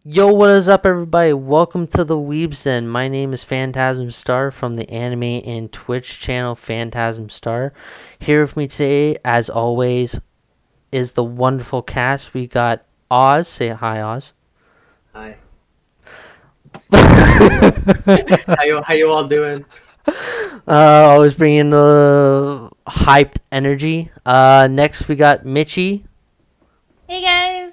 Yo, what is up, everybody? Welcome to the Weebsden. My name is Phantasm Star from the anime and Twitch channel Phantasm Star. Here with me today, as always, is the wonderful cast. We got Oz. Say hi, Oz. Hi. How you all doing? Always bringing the hyped energy. Next, we got Mitchie. Hey guys!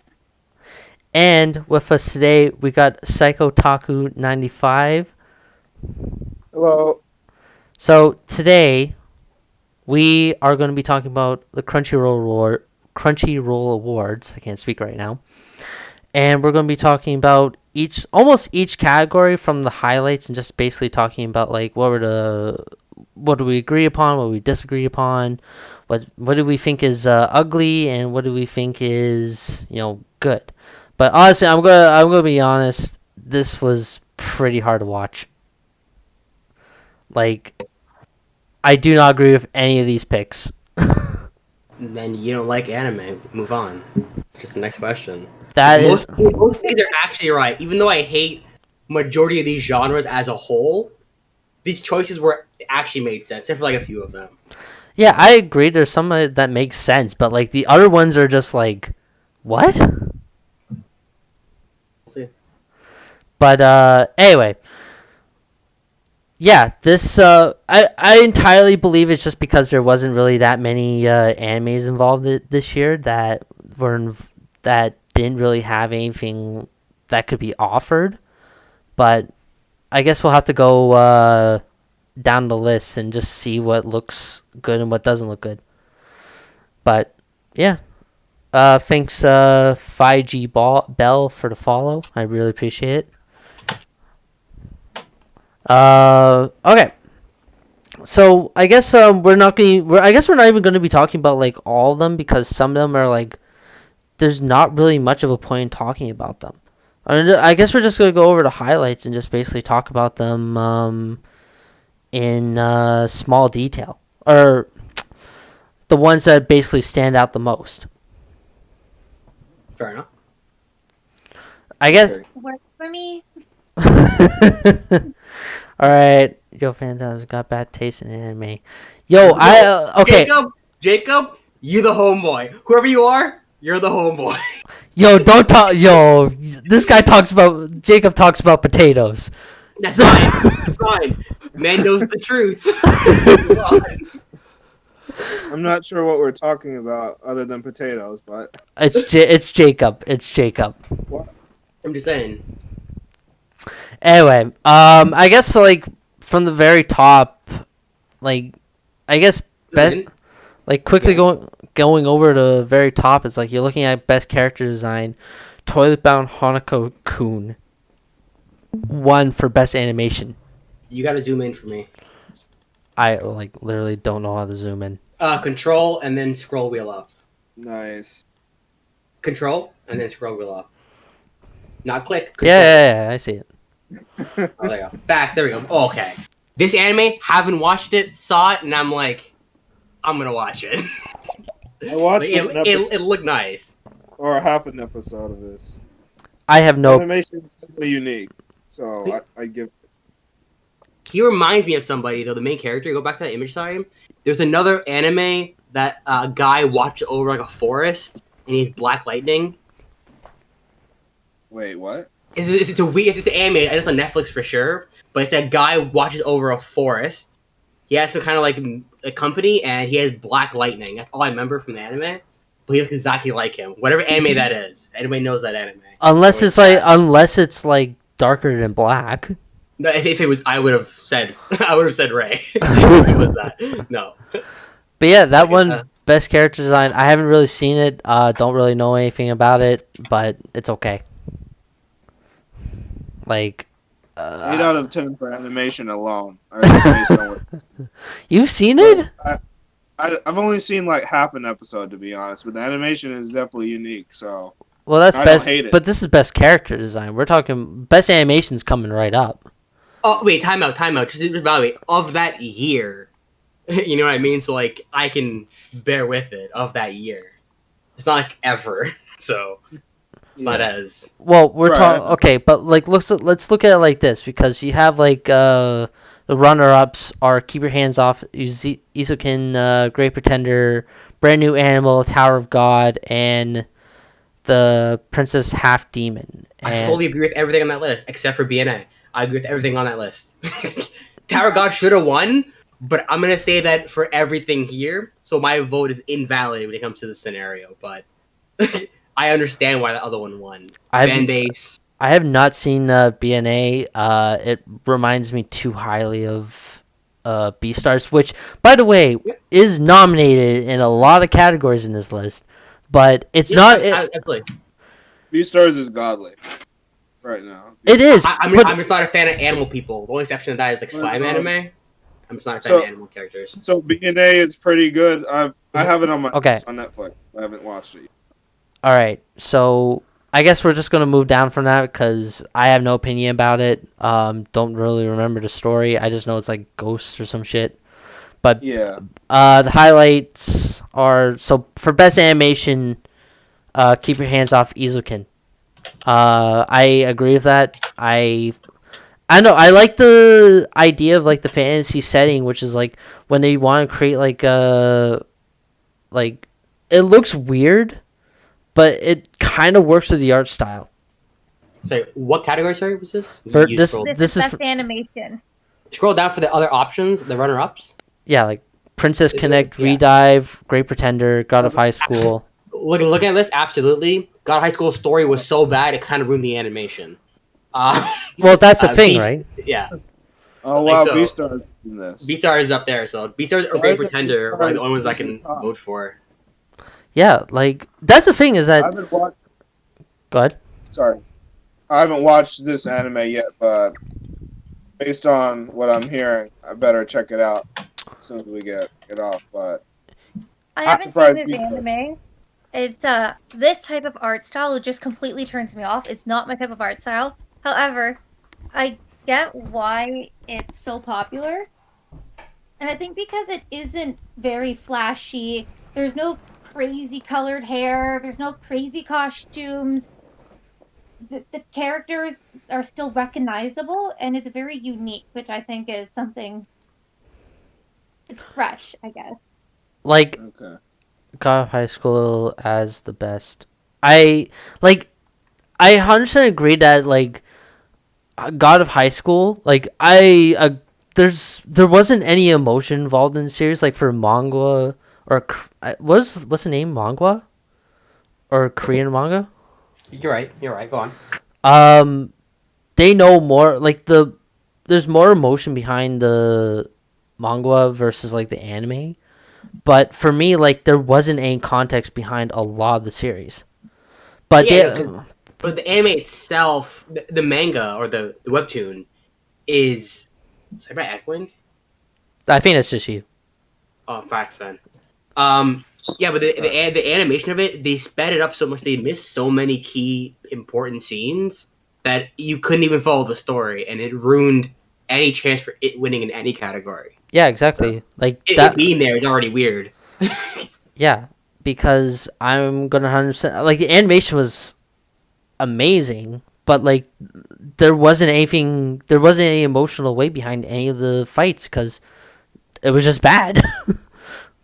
And with us today, we got Psychotaku95. Hello. So today, we are going to be talking about the Crunchyroll Awards. I can't speak right now, and we're going to be talking about almost each category from the highlights, and just basically talking about like what do we agree upon, what we disagree upon, what do we think is ugly, and what do we think is good. But honestly, I'm gonna be honest. This was pretty hard to watch. Like, I do not agree with any of these picks. Then you don't like anime. Move on. Just the next question. Most things are actually right. Even though I hate majority of these genres as a whole, these choices were actually made sense, except for like a few of them. Yeah, I agree. There's some that makes sense, but like the other ones are just like, what? See. But anyway, yeah, this I entirely believe it's just because there wasn't really that many animes involved this year that that didn't really have anything that could be offered. But I guess we'll have to go down the list and just see what looks good and what doesn't look good. But yeah. Thanks 5G Bell for the follow. I really appreciate it. Okay. So I guess we're not even going to be talking about like all of them, because some of them are like there's not really much of a point in talking about them. I guess we're just going to go over the highlights and just basically talk about them in small detail, or the ones that basically stand out the most. Fair enough. I guess. Works for me. Alright. Yo, Phantasm got bad taste in anime. Yo, okay. Jacob, you the homeboy. Whoever you are, you're the homeboy. Yo, don't talk. Yo, this guy Jacob talks about potatoes. That's fine. That's fine. Man knows the truth. I'm not sure what we're talking about other than potatoes, but It's Jacob. It's Jacob. what? I'm just saying. Anyway, I guess like from the very top, like I guess quickly going over to the very top is like you're looking at best character design. Toilet Bound Hanako-kun won for best animation. You gotta zoom in for me. I like literally don't know how to zoom in. Control and then scroll wheel up. Nice. Control and then scroll wheel up. Not click. Control. Yeah, I see it. Oh, there you go. Facts. There we go. Oh, okay. This anime, haven't watched it, saw it, and I'm like, I'm gonna watch it. I watched it looked nice. or half an episode of this. I have no. Animation is simply unique, so I give. He reminds me of somebody though. The main character. Go back to that image. Sorry. There's another anime that a guy watches over like a forest, and he's black lightning. Wait, what? It's an anime, and it's on Netflix for sure. But it's a guy watches over a forest. He has some kind of like a company, and he has black lightning. That's all I remember from the anime. But he looks exactly like him. Whatever anime that is, anybody knows that anime. Unless it's like darker than black. No, if it would, I would have said Ray. If it was that, no. But yeah, that one best character design. I haven't really seen it. Don't really know anything about it, but it's okay. Like 8 out of 10 for animation alone. Based on what- You've seen it? I've only seen like half an episode, to be honest, but the animation is definitely unique. So Well, that's I best. don't hate it. But this is best character design. We're talking best animation's coming right up. Oh wait, time out. Just evaluate of that year. You know what I mean? So like, I can bear with it of that year. It's not like ever. So Yeah. Flares. Well, we're Right. talking okay, but like let's look at it like this, because you have like the runner-ups are Keep Your Hands Off, Isoken, Great Pretender, Brand New Animal, Tower of God, and the Princess Half Demon. I And fully agree with everything on that list except for BNA. I agree with everything on that list. Tower of God should have won, but I'm gonna say that for everything here, so my vote is invalid when it comes to the scenario. But I understand why the other one won. Fan base. I have not seen BNA. It reminds me too highly of Beastars, which, by the way, Yeah. is nominated in a lot of categories in this list, but it's Yeah, not. absolutely. Beastars is godly right now. It is, I'm but just not a fan of animal people. The only exception to that is like slime Well, anime. I'm just not a fan so- of animal characters. So BNA is pretty good. I have it on my Okay. on Netflix. I haven't watched it yet. all right. So I guess we're just gonna move down from that because I have no opinion about it. Don't really remember the story. I just know it's like ghosts or some shit. But Yeah. the highlights are, so for best animation, Keep Your Hands Off Izukin. I agree with that. I know I like the idea of like the fantasy setting, which is like when they want to create like like it looks weird, but it kind of works with the art style. So what category, sorry, was this? For You this- scroll- This, This is is best for- animation. scroll down for the other options, the runner-ups. Yeah, like Princess Yeah. Connect, Redive, Great Pretender, God of High School. Looking at this, absolutely. God High School story was so bad it kind of ruined the animation. Well, that's the thing, Beast- right? Yeah, Oh Like wow, so. Beastars is in this. Beastars is up there. So Beastars or Why Great is it Pretender are the only ones I Beastars can top? vote for. Yeah, like that's the thing is I that. haven't watched. Go ahead. Sorry, I haven't watched this anime yet, but based on what I'm hearing, I better check it out as soon as we get it off. But I haven't surprised seen this people. anime. It's this type of art style just completely turns me off. It's not my type of art style. However, I get why it's so popular. And I think because it isn't very flashy, there's no crazy colored hair, there's no crazy costumes. The characters are still recognizable and it's very unique, which I think is something, it's fresh, I guess. Like okay, God of High School as the best. I 100% agree that like God of High School, like there wasn't any emotion involved in the series, like for manga or what's the name, manga or Korean manga. You're right. Go on. They know more, like there's more emotion behind the manga versus like the anime. But for me, like there wasn't any context behind a lot of the series. But Yeah, they, But the anime itself, the manga or the webtoon, is. Sorry about echoing. I think it's just you. Oh, facts then. Yeah, but the animation of it, they sped it up so much. They missed so many key important scenes that you couldn't even follow the story, and it ruined any chance for it winning in any category. Yeah, exactly. Like It being there is already weird. yeah, because I'm gonna 100% like the animation was amazing, but like there wasn't any emotional weight behind any of the fights because it was just bad.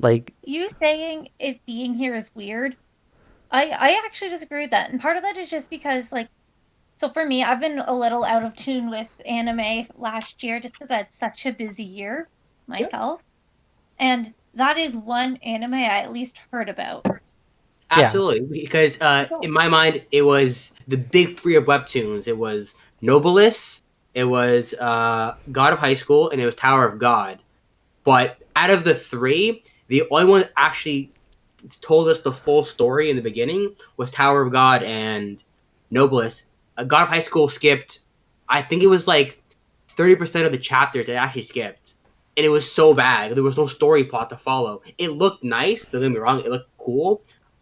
Like You saying it being here is weird. I actually disagree with that. And part of that is just because, like, so for me, I've been a little out of tune with anime last year just because I had such a busy year myself. And that is one anime I at least heard about. Absolutely, because in my mind, it was the big three of webtoons. It was Nobilis, it was God of High School, and it was Tower of God. But out of the three, the only one that actually told us the full story in the beginning was Tower of God and Nobilis. God of High School skipped, I think it was like 30% of the chapters it actually skipped. And it was so bad. There was no story plot to follow. It looked nice, don't get me wrong, it looked cool.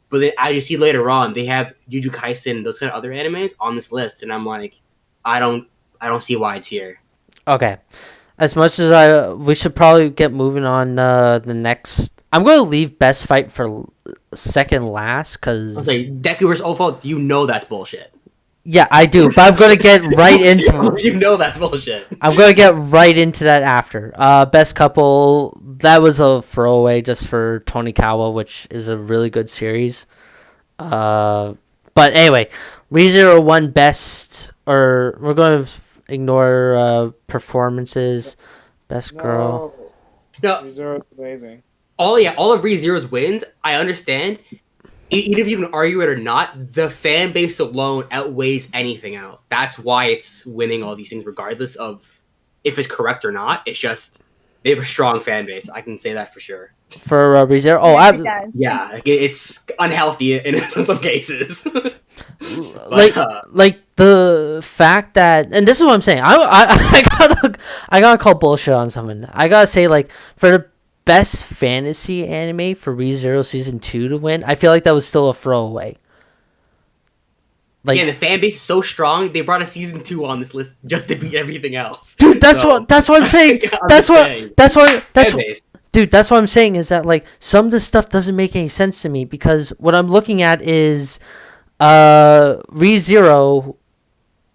But then as you see later on, they have Jujutsu Kaisen, those kind of other animes on this list, and I'm like, I don't see why it's here. okay, as much as we should probably get moving on the next. I'm going to leave best fight for second last I was because like, Deku versus Opal, you know that's bullshit. yeah, I do, but I'm gonna get right into. You know that's bullshit. I'm gonna get right into that after. Best couple, that was a throwaway just for Tony Kawa, which is a really good series. But anyway, ReZero won best, or we're gonna ignore performances. Best girl. No, ReZero's amazing. all of ReZero's wins, I understand. Even if you can argue it or not, the fan base alone outweighs anything else. That's why it's winning all these things, regardless of if it's correct or not. It's just they have a strong fan base. I can say that for sure. For ReZero. Oh, Yes, it does. Yeah, like, it's unhealthy in some cases. like the fact that, and this is what I'm saying. I gotta call bullshit on someone. I gotta say, like, for the best fantasy anime for ReZero season 2 to win, I feel like that was still a throwaway. Like, yeah, the fan base is so strong. They brought a season 2 on this list just to beat everything else. dude, that's what I'm saying. That's what dude, that's what I'm saying is that, like, some of this stuff doesn't make any sense to me because what I'm looking at is ReZero,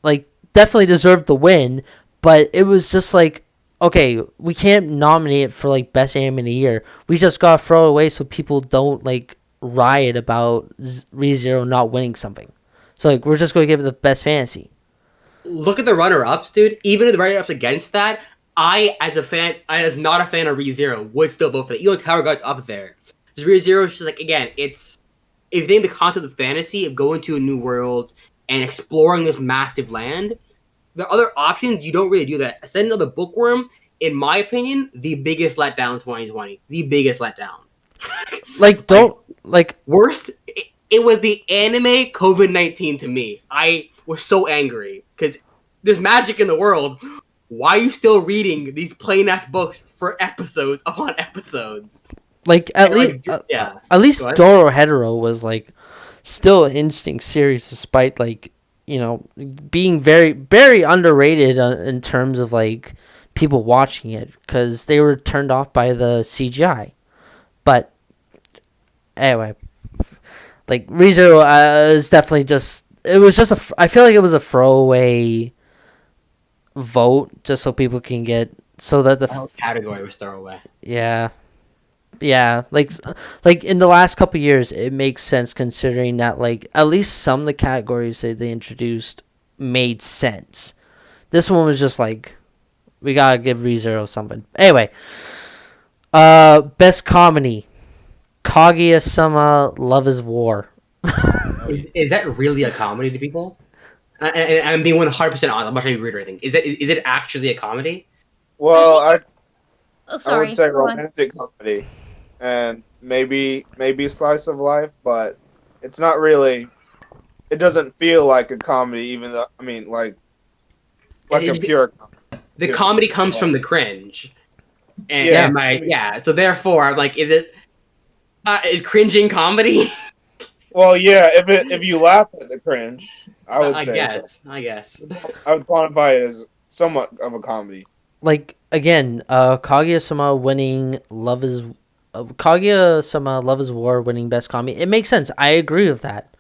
like, definitely deserved the win, but it was just like, okay, we can't nominate it for, like, best anime of the year. We just gotta throw it away so people don't, like, riot about ReZero not winning something. So, like, we're just gonna give it the best fantasy. Look at the runner-ups, dude. Even if the runner-ups against that, as not a fan of ReZero, would still vote for that. Even Tower God's up there. Because ReZero is just like, again, it's if you think the concept of fantasy of going to a new world and exploring this massive land, the other options, you don't really do that. Send another bookworm, in my opinion, the biggest letdown 2020. The biggest letdown. Worst, it was the anime COVID-19 to me. I was so angry because there's magic in the world. Why are you still reading these plain ass books for episodes upon episodes? Like, at least Dorohedoro was, like, still an interesting series despite, like, you know, being very, very underrated in terms of, like, people watching it because they were turned off by the CGI. But anyway, like, ReZero is definitely just, it was just I feel like it was a throwaway vote just so people can get, so that the whole category was throwaway. Yeah, like in the last couple of years, it makes sense considering that, like, at least some of the categories that they introduced made sense. This one was just like, we gotta give ReZero something. Anyway, best comedy, Kaguya-sama Love is War. Is that really a comedy to people? And I'm being 100% honest. I'm not trying to be rude or anything. Is it actually a comedy? Well, Sorry, I would say go on. romantic comedy, and maybe slice of life, but it's not really. It doesn't feel like a comedy, even though I mean, like a pure. The comedy comes from the cringe, and Yeah. So therefore, I'm like, is cringing comedy? Well, yeah. If you laugh at the cringe, I would say guess. so. I guess. I would quantify it as somewhat of a comedy. Like, again, Kaguya-sama winning Kaguya-sama Love is War winning best comedy. It makes sense. I agree with that.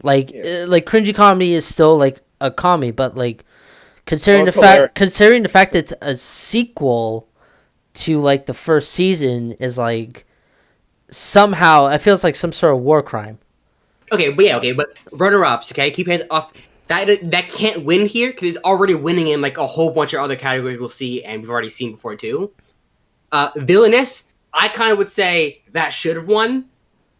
Like, like, cringy comedy is still, like, a comedy, but, like, considering the fact it's a sequel to, like, the first season is, like, somehow it feels like some sort of war crime. But runner-ups, okay, keep hands off. That can't win here because it's already winning in, like, a whole bunch of other categories we'll see and we've already seen before too. Villainous, I kind of would say that should have won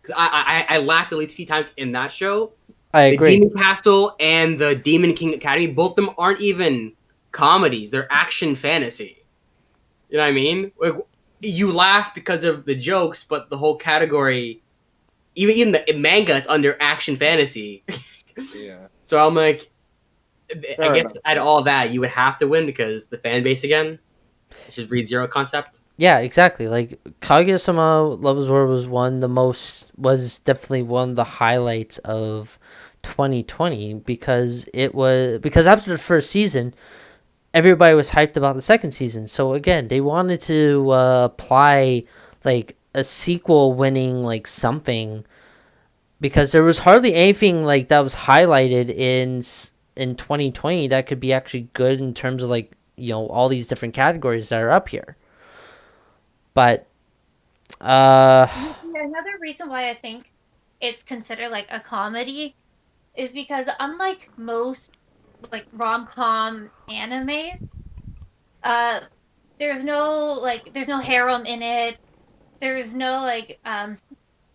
because I laughed at least a few times in that show. I agree. The Demon Castle and the Demon King Academy, both of them aren't even comedies; they're action fantasy. You know what I mean? Like, you laugh because of the jokes, but the whole category, even the manga, is under action fantasy. Yeah. So I'm like, Fair I guess enough. out of all that, you would have to win because the fan base again, it's just ReZero concept. Yeah, exactly. Like, Kaguya-sama Love is War was definitely one of the highlights of 2020 because after the first season, everybody was hyped about the second season. So again, they wanted to apply, like, a sequel winning, like, something because there was hardly anything like that was highlighted in 2020 that could be actually good in terms of like, you know, all these different categories that are up here. But Another reason why I think it's considered like a comedy is because unlike most like rom-com animes, uh there's no harem in it. There's no like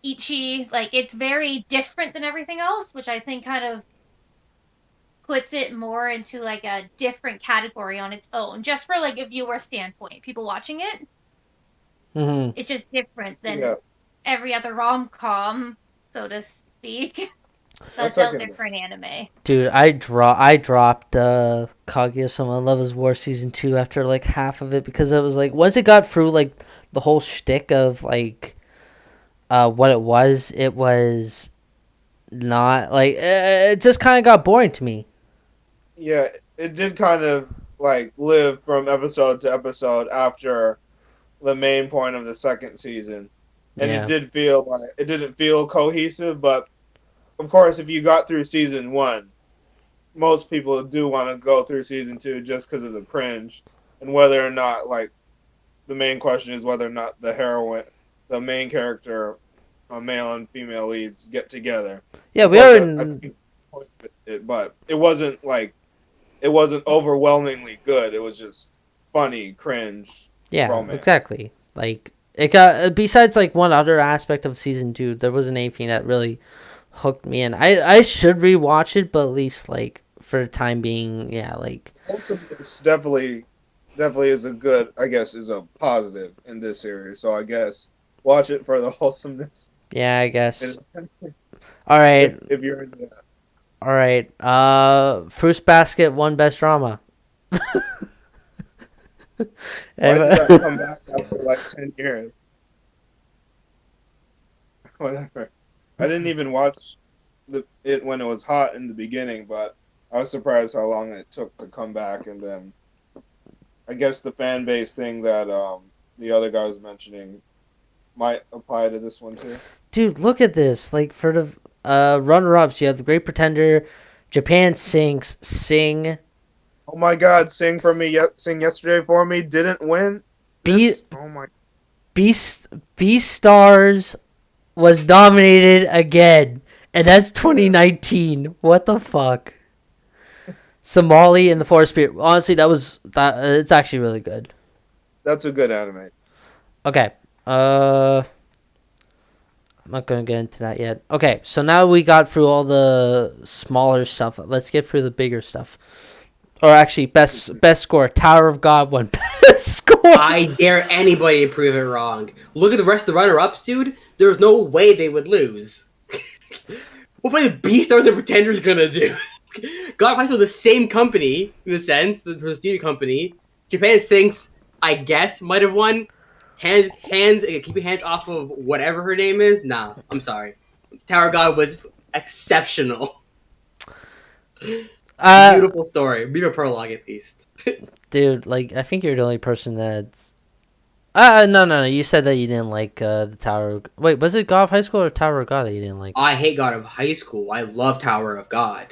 ichi, like it's very different than everything else, which I think kind of puts it more into like a different category on its own, just for like a viewer standpoint. People watching it, mhm. it's just different than Yeah, every other rom-com, so to speak, I that's out second there that. for an anime. Dude, I dropped Kaguya-sama Love is War season 2 after like half of it, because it was like once it got through like the whole shtick of like what it was not like it just kind of got boring to me. Yeah, it did kind of like live from episode to episode after the main point of the second season, and Yeah. it didn't feel cohesive. But of course, if you got through season one, most people do want to go through season two just because of the cringe, and whether or not like the main question is whether or not the main character, male and female leads get together. Yeah, Of we course, are I think but it wasn't overwhelmingly good. It was just funny, cringe, yeah, romance. exactly. Like it got besides like one other aspect of season 2, there wasn't anything that really hooked me in. I should rewatch it, but at least like for the time being, yeah, like Wholesomeness definitely is a good, I guess, is a positive in this series. So I guess watch it for the wholesomeness. yeah, I guess. And All right. if you're into that. All right. Fruits Basket won best drama. Why did that come back after like 10 years? Whatever. I didn't even watch it when it was hot in the beginning, but I was surprised how long it took to come back. And then I guess the fan base thing that the other guy was mentioning might apply to this one too. Dude, look at this. Like for the runner-ups, you have The Great Pretender, Japan Sinks, Sing, Oh my God! Sing yesterday for me didn't win. Oh my! Beast Stars was nominated again, and that's 2019. What the fuck? Somali and the Forest Spirit. Honestly, that. It's actually really good. That's a good anime. Okay. I'm not gonna get into that yet. Okay, so now we got through all the smaller stuff. Let's get through the bigger stuff. Or actually, best score. Tower of God won best score. I dare anybody to prove it wrong. Look at the rest of the runner-ups, dude. There's no way they would lose. What the Beastars and Pretenders gonna do? God of High School is the same company, in a sense, the studio company. Japan Sinks, I guess, might have won. Keep your hands off of whatever her name is. Nah, I'm sorry. Tower of God was exceptional. Beautiful story. Beautiful prologue, at least. Dude, like, I think you're the only person that's... no. You said that you didn't like the Tower of... Wait, was it God of High School or Tower of God that you didn't like? I hate God of High School. I love Tower of God.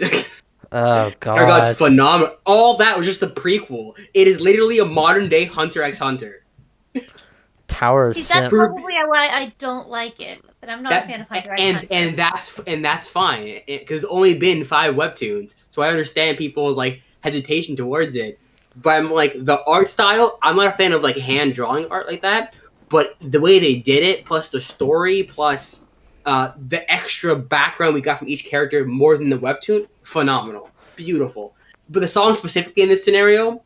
Oh, God. Tower of God's phenomenal. All that was just a prequel. It is literally a modern-day Hunter x Hunter. Tower of See, that's Sim... probably why I don't like it. But I'm not a fan of Hunter x Hunter. And that's fine because it's only been 5 webtoons, so I understand people's like hesitation towards it. But I'm like the art style. I'm not a fan of like hand drawing art like that. But the way they did it, plus the story, plus the extra background we got from each character, more than the webtoon, phenomenal, beautiful. But the song specifically in this scenario,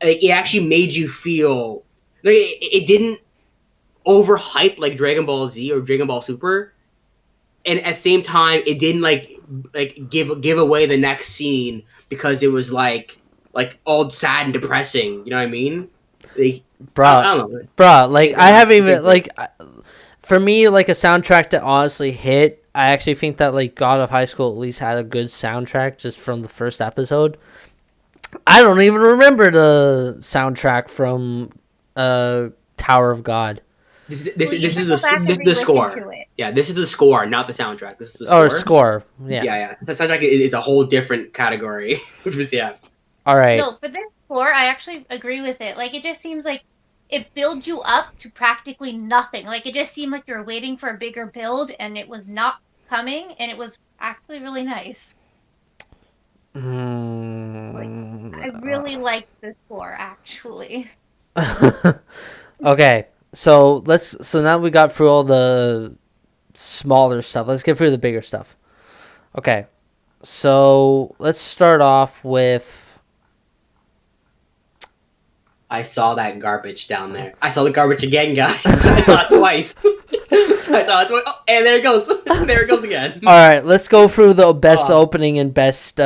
it actually made you feel like it didn't overhyped like Dragon Ball Z or Dragon Ball Super, and at the same time, it didn't like give away the next scene because it was like all sad and depressing. You know what I mean? Like, I don't know. Like I haven't even like for me like a soundtrack that honestly hit. I actually think that like God of High School at least had a good soundtrack just from the first episode. I don't even remember the soundtrack from Tower of God. This Well, you is should go back and the re-listen score. to it. Yeah, this is the score, not the soundtrack. This is the Or score. score. Yeah. Yeah. The soundtrack is a whole different category. Which was All right. No, for this score, I actually agree with it. Like, it just seems like it builds you up to practically nothing. Like, it just seemed like you were waiting for a bigger build, and it was not coming, and it was actually really nice. I really liked this score, actually. Okay. So now we got through all the smaller stuff. Let's get through the bigger stuff. Okay. So let's start off with I saw that garbage down there. I saw the garbage again, guys. I saw it twice. I saw it twice. Oh, and there it goes. There it goes again. all right, let's go through the best opening and best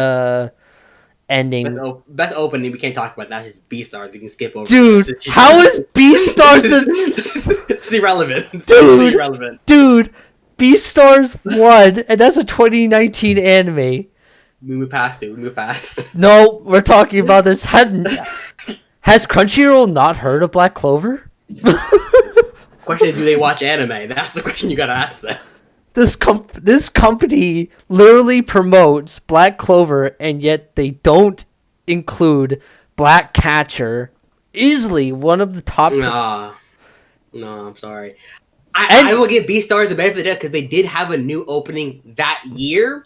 ending. Best opening, we can't talk about that. It's just B-Stars. We can skip over. Dude, how is B-Stars It's irrelevant. It's Dude. totally irrelevant. Dude, B-Stars won, and that's a 2019 anime. We move past it. We move past. No, we're talking about this. Has Crunchyroll not heard of Black Clover? Question is, do they watch anime? That's the question you gotta ask them. This company literally promotes Black Clover, and yet they don't include Black Catcher. Easily one of the top. No, I'm sorry. I will give B-Stars the benefit of the doubt because they did have a new opening that year,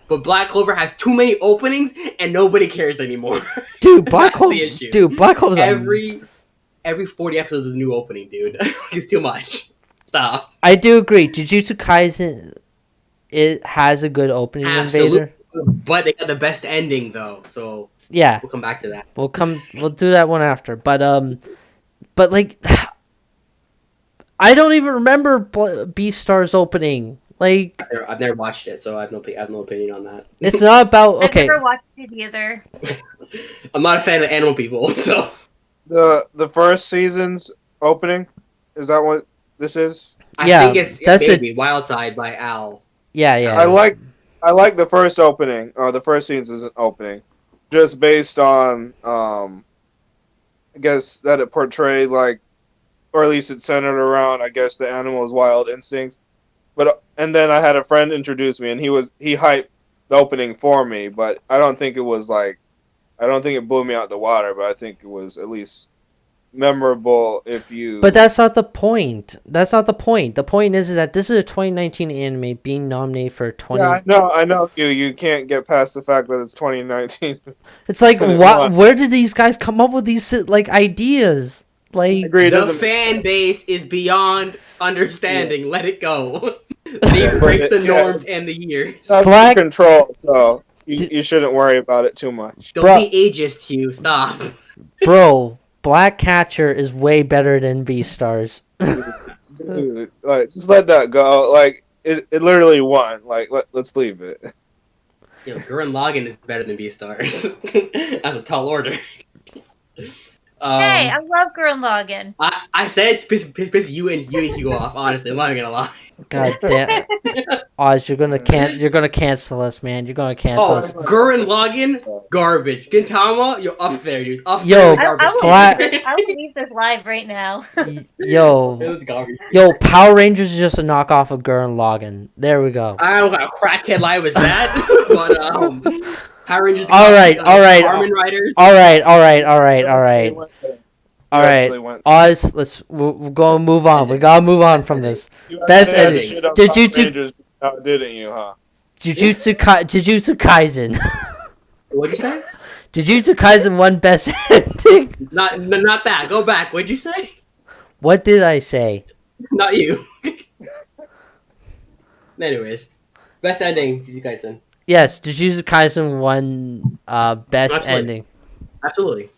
but Black Clover has too many openings and nobody cares anymore. Dude, Black Clover. The issue. Dude, Black Clover's every 40 episodes is a new opening, dude. It's too much. Stop. I do agree. Jujutsu Kaisen, it has a good opening. Absolutely. Invader. But they got the best ending though, so yeah, we'll come back to that. We'll do that one after. But like, I don't even remember Beastar's opening. Like, I've never watched it, so I have no opinion on that. It's not about okay. I've never watched it either. I'm not a fan of animal people, so the first season's opening, is that what this is? I think it's that's maybe Wild Side by Al. Yeah. I like the first opening, or the first season's opening, just based on I guess that it portrayed like, or at least it centered around, I guess, the animal's wild instincts. And then I had a friend introduce me, and he hyped the opening for me, but I don't think it blew me out the water, but I think it was at least memorable if you... But that's not the point. The point is that this is a 2019 anime being nominated for 20... Yeah, I know. You can't get past the fact that it's 2019. It's like, where did these guys come up with these, like, ideas? Like, the fan base is beyond understanding. Yeah. Let it go. They break the norms and the years. Black control, so you shouldn't worry about it too much. Don't be ageist, Hugh. Stop. Bro, Black Catcher is way better than Beastars. Dude, like, just let that go. Like, it literally won. Like, let's leave it. Yo, Gurren Lagann is better than Beastars. That's a tall order. Hey, I love Gurren Lagann. I said piss you and Hugo off. Honestly, I'm not gonna lie. God damn, Oz, you're gonna cancel us, man. You're gonna cancel us. Gurren Lagann, garbage. Gintama, you're up there, dude. Up yo, there, I will leave this live right now. Yo, Power Rangers is just a knockoff of Gurren Lagann. There we go. I don't know what crackhead lie was that, but Power Rangers. All right. Kamen Riders. All right. Oz, we're gonna move on. We gotta move on from this. Best ending. Didn't you, huh? Jujutsu Kaisen. What'd you say? Jujutsu Kaisen won best ending. Not that. Go back. What'd you say? What did I say? Not you. Anyways, best ending. Jujutsu Kaisen. Yes, Jujutsu Kaisen won best ending. Absolutely.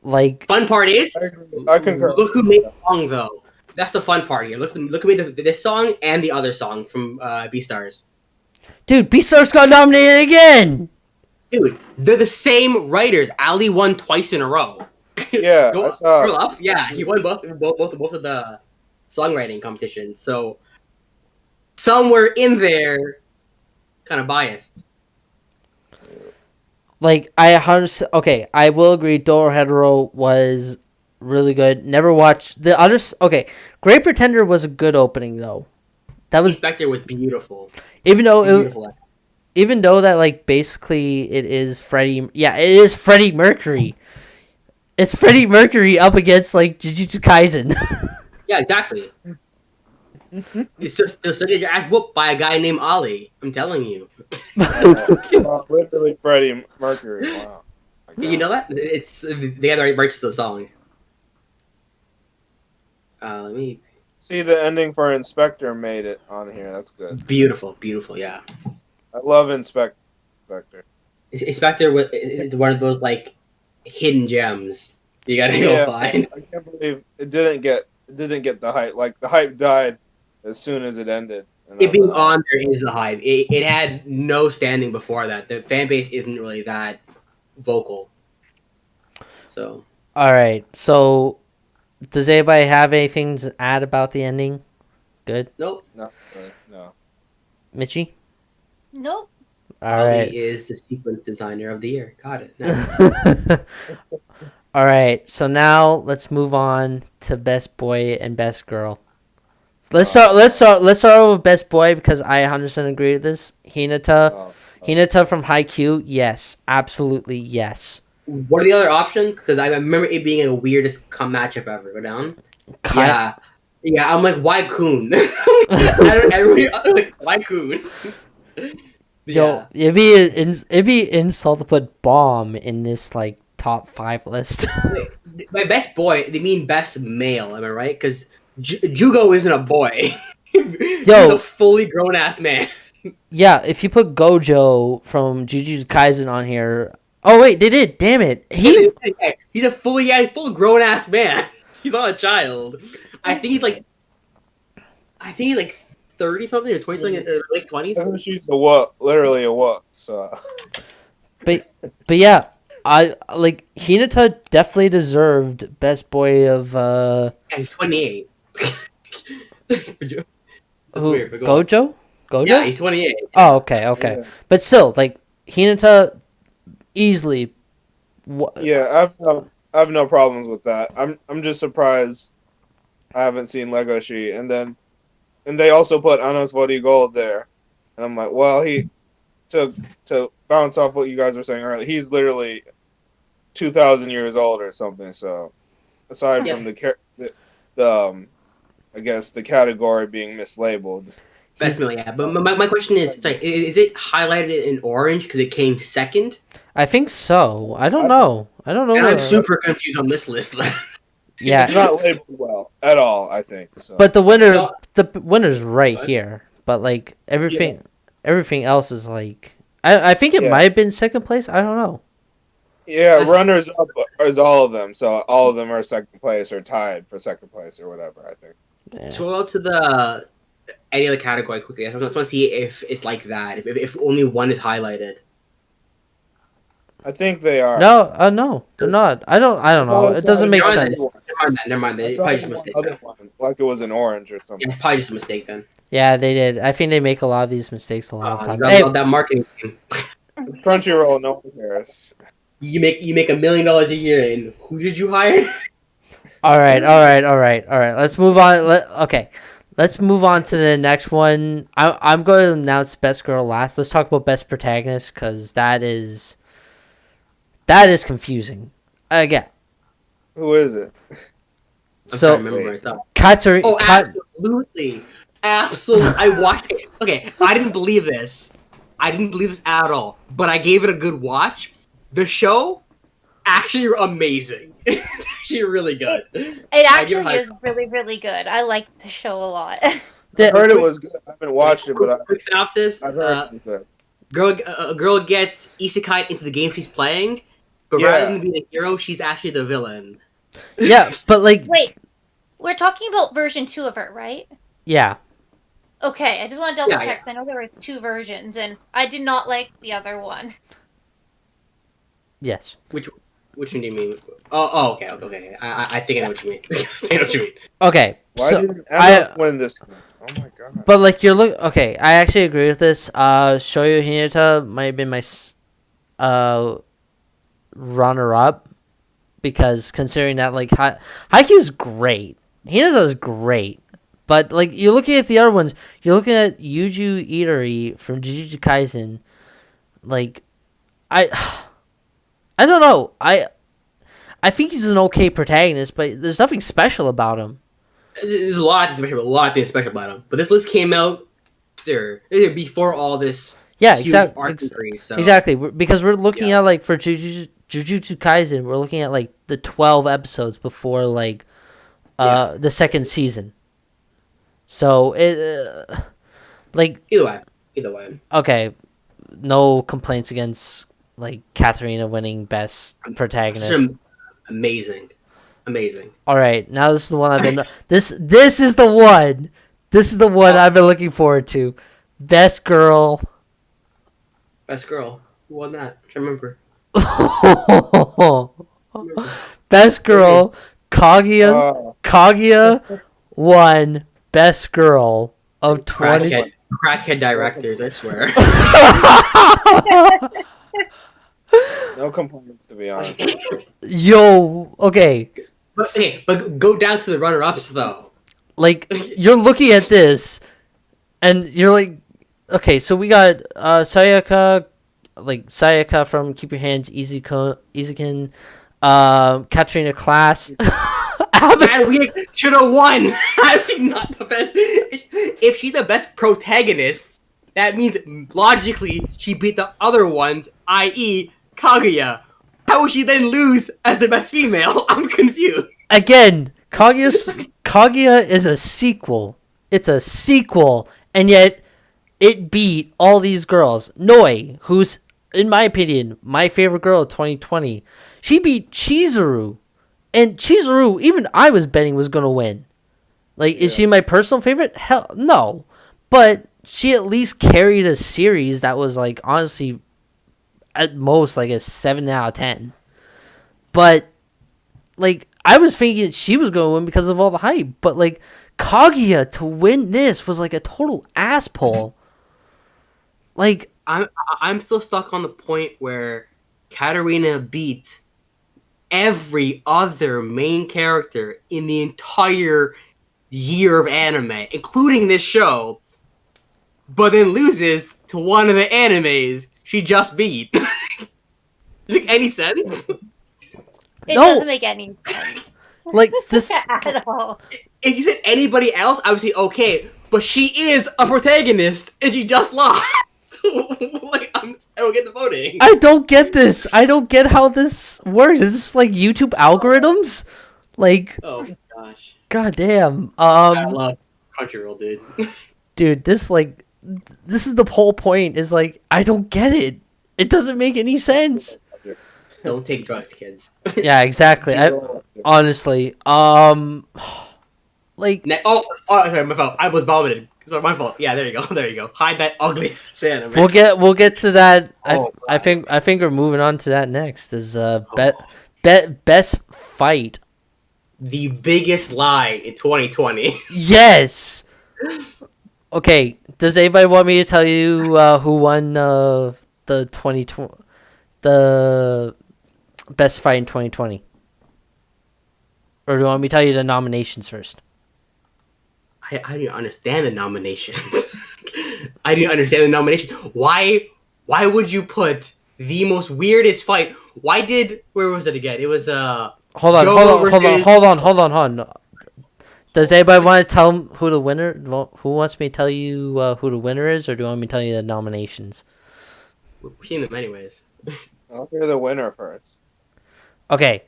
Like, fun part is, I concur. Look who made the song though. That's the fun part here. Look who made this song and the other song from Beastars. Dude, Beastars got nominated again. Dude, they're the same writers. Ali won twice in a row. Yeah, Scroll up. Yeah, he won both of the songwriting competitions. So somewhere in there, kind of biased. Like, I will agree, Dorohedoro was really good. Never watched the others. Okay, Great Pretender was a good opening though. That was Inspector was beautiful. even though Beautiful. even though that like basically it is Freddie. Yeah, it is Freddie Mercury. It's Freddie Mercury up against like Jujutsu Kaisen. Yeah, exactly. It's just they'll still get your ass whooped by a guy named Ali. I'm telling you. Literally Freddie Mercury. Wow. You know that? It's they have the right rights to the song. Let me. See, the ending for Inspector made it on here. That's good. Beautiful, beautiful. Yeah. I love Inspector. Inspector is one of those like hidden gems you gotta go find. I can't believe it didn't get the hype. Like the hype died as soon as it ended. It being on there is the hype. It had no standing before that. The fan base isn't really that vocal. So. All right. So, does anybody have anything to add about the ending? Good. Nope. Not really, no. Mitchie. Nope. All Ali right. is the sequence designer of the year. Got it. Nice. All right. So now let's move on to best boy and best girl. Let's start with best boy because I 100% agree with this. Hinata from Haikyuu. Yes, absolutely yes. What are the other options? Because I remember it being the weirdest matchup ever. Go down. Yeah. I'm like, why Kun? Everybody like, why Kun? Yo, it'd be insult to put Bomb in this like top 5 list. My best boy, they mean best male, am I right? Because Jugo isn't a boy. He's a fully grown ass man. Yeah, if you put Gojo from Jujutsu Kaisen on here. Oh wait, they did. Damn it. He's a full grown ass man. He's not a child. I think he's like 30 something or 20 something, late 20s. She's literally a what? So. But yeah, I like Hinata definitely deserved best boy of Yeah, he's 28. That's weird, but Gojo? Gojo? Yeah, he's 28. Oh, okay. Yeah. But still, like Hinata easily Yeah, I have no problems with that. I'm just surprised I haven't seen Legoshi, and they also put Anos Vodi Gold there, and I'm like, well, he to bounce off what you guys were saying earlier, he's literally 2,000 years old or something. So aside from the I guess the category being mislabeled. Definitely, yeah. But my question is, is it highlighted in orange because it came second? I think so. I don't know. I'm super confused on this list. Yeah, it's not labeled well at all. I think so. But the winner's right here. But like everything else is like I think it might have been second place. I don't know. Yeah, runners up is all of them. So all of them are second place or tied for second place or whatever. I think. Yeah. So we'll go to any other category quickly. I just want to see if it's like that. If only one is highlighted. I think they are. No, they're not. I don't know. It doesn't make sense. Never mind. It's probably just a mistake. Like it was an orange or something. Yeah, probably just a mistake then. Yeah, they did. I think they make a lot of these mistakes a lot of times. I love that marketing team. Crunchyroll, no one cares. You make $1 million a year, and who did you hire? All right. Let's move on. Let's move on to the next one. I'm going to announce best girl last. Let's talk about best protagonist because that is confusing. Again. Who is it? Katsuri. Oh, absolutely. I watched it. Okay, I didn't believe this. At all. But I gave it a good watch. The show, actually amazing. It's actually really good. It actually is really, really good. I like the show a lot. I heard it was good. I haven't watched it, but quick synopsis. I've heard it. A girl gets isekai into the game she's playing, but rather than being the hero, she's actually the villain. Yeah, but like... Wait, we're talking about version 2 of her, right? Yeah. Okay, I just want to double check. I know there were 2 versions, and I did not like the other one. Yes. Which one do you mean? Oh, okay. I think I know what you mean. I know what you mean. Okay. Why didn't Emma win this one? Oh my god. But like okay, I actually agree with this. Shoyo Hinata might have been my runner up, because considering that like Haikyuu's great, Hinata's great, but like you're looking at the other ones, you're looking at Yuju Itari from Jujutsu Kaisen, like I don't know, I think he's an okay protagonist, but there's nothing special about him. There's a lot of things special about him. But this list came out before all this. Yeah, huge exactly. arc increase, so. Exactly, because we're looking at like for Jujutsu Kaisen, we're looking at like the 12 episodes before like the second season. So it like either way. Okay, no complaints against like Katharina winning best protagonist. Amazing. All right, now this is the one I've been this is the one. This is the one I've been looking forward to. Best girl. Who won that? I remember. Best girl. Kaguya won best girl of 20. Crackhead directors, I swear. No complaints, to be honest. Yo, okay. But go down to the runner-ups though. Like you're looking at this, and you're like, okay, so we got Sayaka from Keep Your Hands Izukin, Katrina Class. Man, we should have won. How is she not the best? If she's the best protagonist, that means logically she beat the other ones, i.e. Kaguya. How would she then lose as the best female? I'm confused. Again, Kaguya is a sequel. It's a sequel, and yet it beat all these girls. Noi, who's, in my opinion, my favorite girl of 2020, she beat Chizuru. And Chizuru, even I was betting was going to win. Like, is she my personal favorite? Hell, no. But she at least carried a series that was, like, honestly, at most, like, a 7 out of 10. But, like, I was thinking she was going to win because of all the hype. But, like, Kaguya to win this was, like, a total ass pull. Like, I'm still stuck on the point where Katarina beat every other main character in the entire year of anime, including this show, but then loses to one of the animes she just beat. Does it make any sense? It doesn't make any sense. Like, this... At all. If you said anybody else, I would say okay, but she is a protagonist, and she just lost. Like, I don't get the voting. I don't get this. I don't get how this works. Is this like YouTube algorithms? Like, oh gosh, goddamn. I love Crunchyroll, dude. Dude, this is the whole point. Is like, I don't get it. It doesn't make any sense. Don't take drugs, kids. Yeah, exactly. Honestly, like, sorry, my fault. I was vomited. It's my fault. Yeah, there you go. Hide that ugly anime. We'll get to that. I think we're moving on to that next. Is best fight. The biggest lie in 2020. Yes. Okay. Does anybody want me to tell you who won the 2020 the best fight in 2020? Or do you want me to tell you the nominations first? I didn't understand the nominations. Why would you put the most weirdest fight? Where was it again? It was Hold on. Does anybody want to tell who the winner? Who wants me to tell you who the winner is, or do you want me to tell you the nominations? We've seen them anyways. I'll hear the winner first. Okay,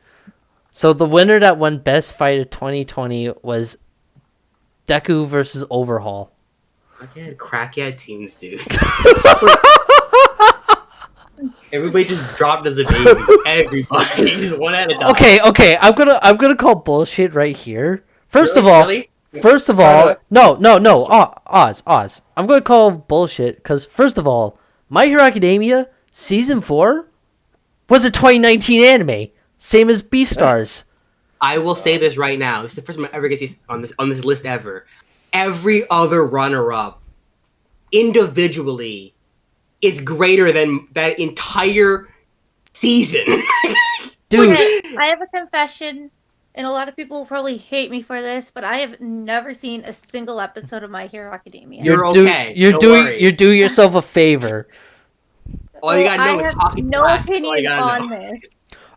so the winner that won best fight of 2020 was Deku versus Overhaul. Crackhead teams, dude. Everybody just dropped as a baby. Everybody, just one at a time. Okay. I'm gonna call bullshit right here. First of all, no. Oz. I'm gonna call bullshit because first of all, My Hero Academia season 4 was a 2019 anime, same as Beastars. I will say this right now. This is the first time I ever get to see on this list ever. Every other runner-up individually is greater than that entire season. Dude, I have a confession, and a lot of people will probably hate me for this, but I have never seen a single episode of My Hero Academia. You're okay. Don't worry. You're doing yourself a favor. All you Well, gotta I know is have hockey no black. That's all you opinion gotta on know. this.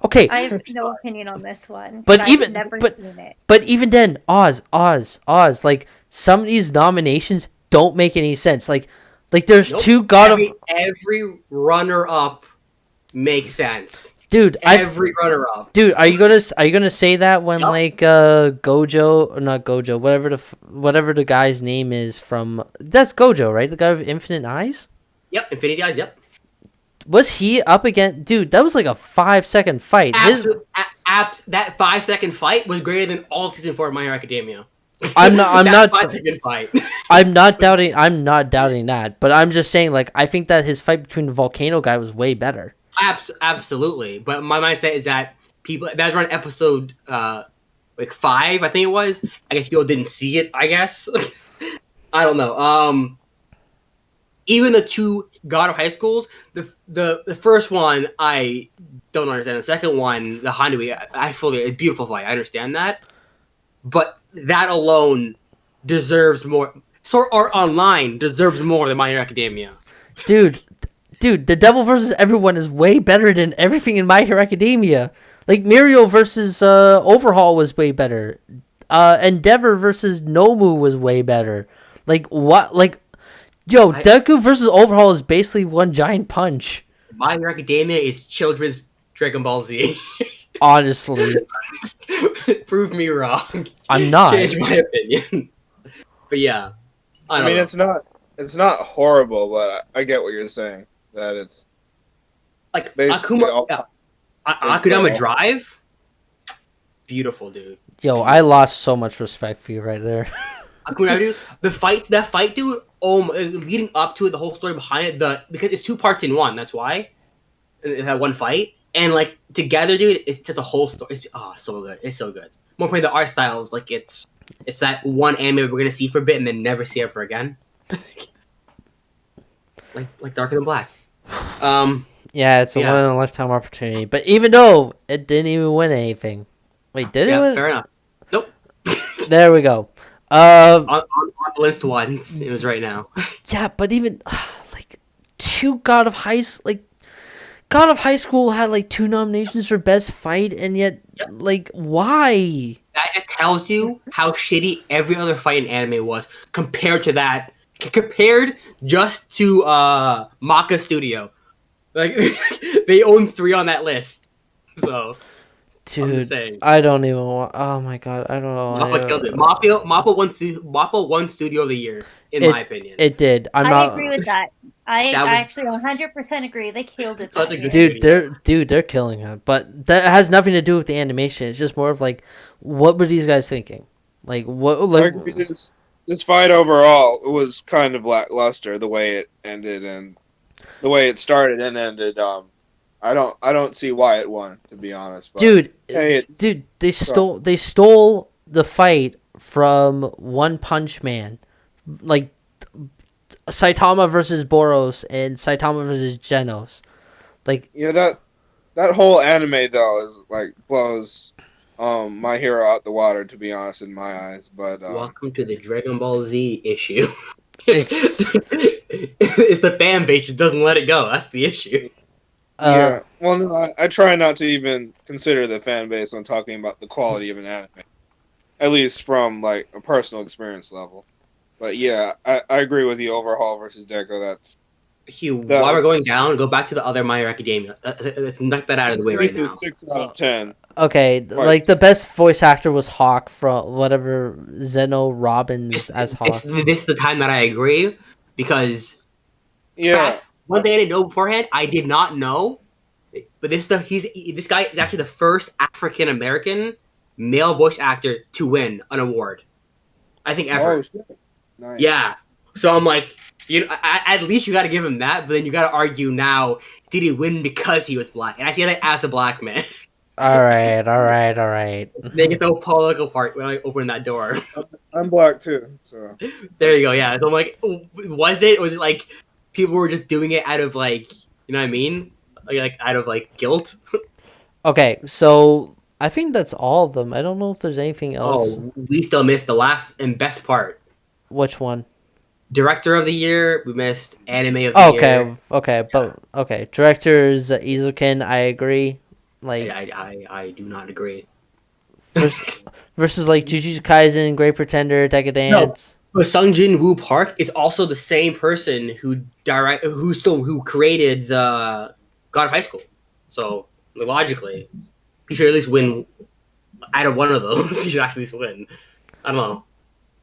Okay, I have no opinion on this one. But I've even- never but- seen it. but even then, Oz. Like some of these nominations don't make any sense. Like there's Nope. two Every runner-up makes sense. dude. Every runner-up. Dude, are you gonna say that when Yup. like Gojo, or not Gojo, whatever the guy's name is from, that's Gojo, right? The guy with infinite eyes. Yep, Infinity Eyes. Yep. Was he up against? Dude, that was like a 5-second fight. That 5-second fight was greater than all season 4 of My Hero Academia. I'm That not 5-second fight. I'm not doubting that, but I'm just saying, like, I think that his fight between the volcano guy was way better. Absolutely, but my mindset is that that's around episode like 5, I think it was. I guess people didn't see it. I guess I don't know. Even the two God of High Schools, the first one I don't understand. The second one, the Handui, I fully, a beautiful fight. I understand that, but that alone deserves more. Sword Art Online deserves more than My Hero Academia. Dude, the Devil versus Everyone is way better than everything in My Hero Academia. Like, Muriel versus Overhaul was way better. Endeavor versus Nomu was way better. Like, what? Like, yo, Deku versus Overhaul is basically one giant punch. My Hero Academia is children's Dragon Ball Z. Honestly. Prove me wrong. I'm not. Change my opinion. But yeah. I mean, it's not horrible, but I get what you're saying. That it's like basically Akudama Drive. Beautiful, dude. Yo, I lost so much respect for you right there. Akudama, dude. That fight, dude. Leading up to it, the whole story behind it, because it's 2 parts in one. That's why it had one fight, and like together, dude, it's just a whole story. It's so good. It's so good. More playing the art style is like it's that one anime we're gonna see for a bit and then never see ever again. like Darker Than Black. Yeah, it's a one in a lifetime opportunity. But even though it didn't even win anything. Wait, did it win? Fair enough. Nope. There we go. On the list once. It was right now. Yeah, but even like God of High School had like 2 nominations for best fight, and yet like why? That just tells you how shitty every other fight in anime was compared to that. Compared just to Maka Studio. Like they own 3 on that list. So dude, I don't even want. Oh my god, I don't know. Mappa killed it. Mappa won Studio of the Year, in my opinion. It did. I agree with that. I actually 100% agree. They killed it. Such a good they're killing it. But that has nothing to do with the animation. It's just more of like, what were these guys thinking? Like what? Like this fight overall was kind of lackluster the way it ended and the way it started and ended. I don't see why it won, to be honest. But, they stole the fight from One Punch Man, like Saitama versus Boros and Saitama versus Genos. Like, yeah, that whole anime though is like blows My Hero out the water, to be honest, in my eyes. But welcome to the Dragon Ball Z issue. It's the fan base that doesn't let it go. That's the issue. Yeah, well, no, I try not to even consider the fan base when talking about the quality of an anime, at least from like a personal experience level. But yeah, I agree with you. Overhaul versus Deco. That's while we're going down, go back to the other My Hero Academia. Let's knock that out of the way right now. 6 out of 10. Okay, like the best voice actor was Hawk from whatever Zeno Robbins as Hawk. This is the time that I agree because one thing I didn't know beforehand, I did not know, but this guy is actually the first African American male voice actor to win an award. I think ever. Oh, shit. Nice. Yeah. So I'm like, at least you got to give him that, but then you got to argue now, did he win because he was black? And I see that as a black man. All right. Make it so political part when I open that door. I'm black too, so. There you go, yeah. So I'm like, was it like people were just doing it out of like, you know what I mean? Like out of like guilt? Okay, so I think that's all of them. I don't know if there's anything else. Oh, we still missed the last and best part. Which one? Director of the year. We missed anime of the Oh, year. okay. Directors Izuken, I agree. Like I do not agree. versus like Jujutsu Kaisen, Great Pretender, Decadence. But Sung Jin Woo Park is also the same person who created the God of High School. So logically, he should at least win out of one of those. He should actually at least win. I don't know.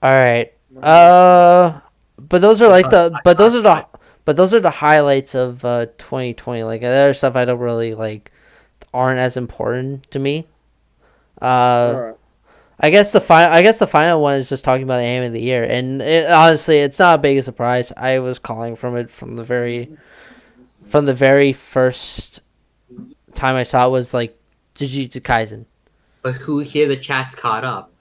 All right. But those are like those are the highlights of 2020. Like other stuff I don't really like aren't as important to me. Alright. I guess the final one is just talking about the anime of the year, and honestly, it's not a big surprise. I was calling from it from the very first time I saw it was like Jujutsu Kaisen. But who here the chat's caught up?